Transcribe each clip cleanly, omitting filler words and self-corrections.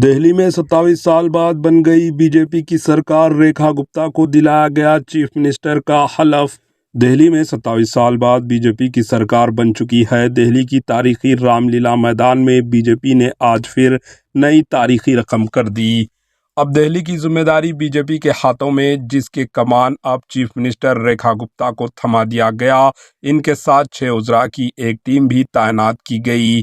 دہلی میں 27 سال بعد بن گئی بی جے پی کی سرکار، ریکھا گپتا کو دلایا گیا چیف منسٹر کا حلف۔ دہلی میں 27 سال بعد بی جے پی کی سرکار بن چکی ہے۔ دہلی کی تاریخی رام لیلا میدان میں بی جے پی نے آج پھر نئی تاریخی رقم کر دی۔ اب دہلی کی ذمہ داری بی جے پی کے ہاتھوں میں، جس کے کمان اب چیف منسٹر ریکھا گپتا کو تھما دیا گیا۔ ان کے ساتھ 6 وزراء کی ایک ٹیم بھی تعینات کی گئی۔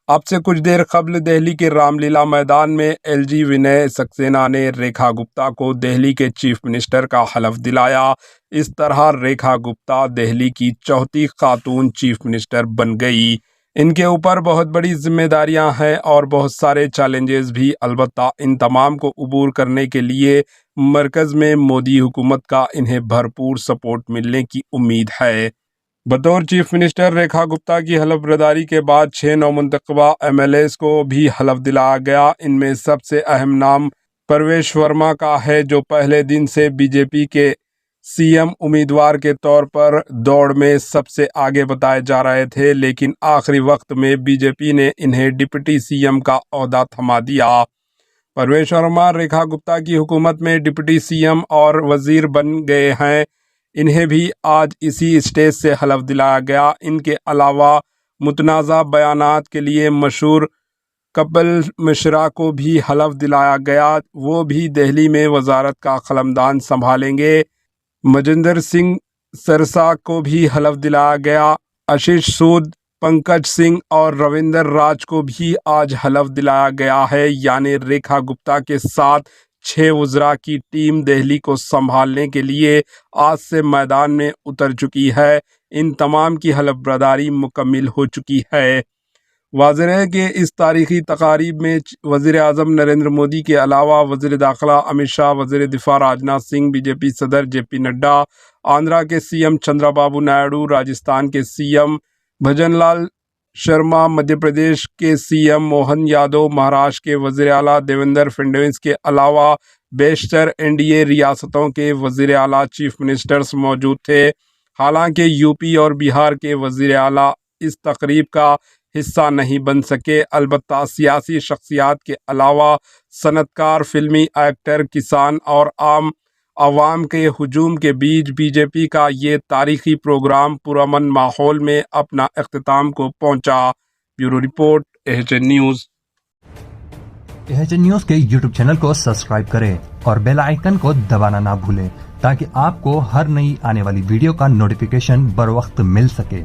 اب سے کچھ دیر قبل دہلی کے رام لیلا میدان میں ایل جی ونے سکسینہ نے ریکھا گپتا کو دہلی کے چیف منسٹر کا حلف دلایا۔ اس طرح ریکھا گپتا دہلی کی چوتھی خاتون چیف منسٹر بن گئی۔ ان کے اوپر بہت بڑی ذمہ داریاں ہیں اور بہت سارے چیلنجز بھی، البتہ ان تمام کو عبور کرنے کے لیے مرکز میں مودی حکومت کا انہیں بھرپور سپورٹ ملنے کی امید ہے۔ بطور چیف منسٹر ریکھا گپتا کی حلف برداری کے بعد 6 نومنتخبہ ایم ایل ایز کو بھی حلف دلایا گیا۔ ان میں سب سے اہم نام پرویش ورما کا ہے، جو پہلے دن سے بی جے پی کے سی ایم امیدوار کے طور پر دوڑ میں سب سے آگے بتائے جا رہے تھے، لیکن آخری وقت میں بی جے پی نے انہیں ڈپٹی سی ایم کا عہدہ تھما دیا۔ پرویش ورما ریکھا گپتا کی حکومت میں ڈپٹی سی ایم اور وزیر بن گئے ہیں۔ انہیں بھی آج اسی اسٹیج سے حلف دلایا گیا۔ ان کے علاوہ متنازع بیانات کے لیے مشہور کپل مشرا کو بھی حلف دلایا گیا۔ وہ بھی دہلی میں وزارت کا قلمدان سنبھالیں گے۔ مجندر سنگھ سرسا کو بھی حلف دلایا گیا۔ آشیش سود، پنکج سنگھ اور رویندر راج کو بھی آج حلف دلایا گیا ہے۔ یعنی ریکھا گپتا کے ساتھ 6 وزراء کی ٹیم دہلی کو سنبھالنے کے لیے آج سے میدان میں اتر چکی ہے۔ ان تمام کی حلف برداری مکمل ہو چکی ہے۔ واضح ہے کہ اس تاریخی تقریب میں وزیر اعظم نریندر مودی کے علاوہ وزیر داخلہ امت شاہ، وزیر دفاع راجناتھ سنگھ، بی جے پی صدر جے پی نڈا، آندھرا کے سی ایم چندرا بابو نائیڈو، راجستھان کے سی ایم بھجن لال شرما، مدھیہ پردیش کے سی ایم موہن یادو، مہاراشٹر کے وزیر اعلیٰ دیویندر فڈنویس کے علاوہ بیشتر این ڈی اے ریاستوں کے وزیر اعلیٰ چیف منسٹرز موجود تھے۔ حالانکہ یو پی اور بہار کے وزیر اعلیٰ اس تقریب کا حصہ نہیں بن سکے، البتہ سیاسی شخصیات کے علاوہ صنعت کار، فلمی ایکٹر، کسان اور عام عوام کے ہجوم کے بیچ بی جے پی کا یہ تاریخی پروگرام پرامن ماحول میں اپنا اختتام کو پہنچا۔ Bureau report, AHN news. AHN news کے یوٹیوب چینل کو سبسکرائب کریں اور بیل آئیکن کو دبانا نہ بھولیں تاکہ آپ کو ہر نئی آنے والی ویڈیو کا نوٹیفیکیشن بر وقت مل سکے۔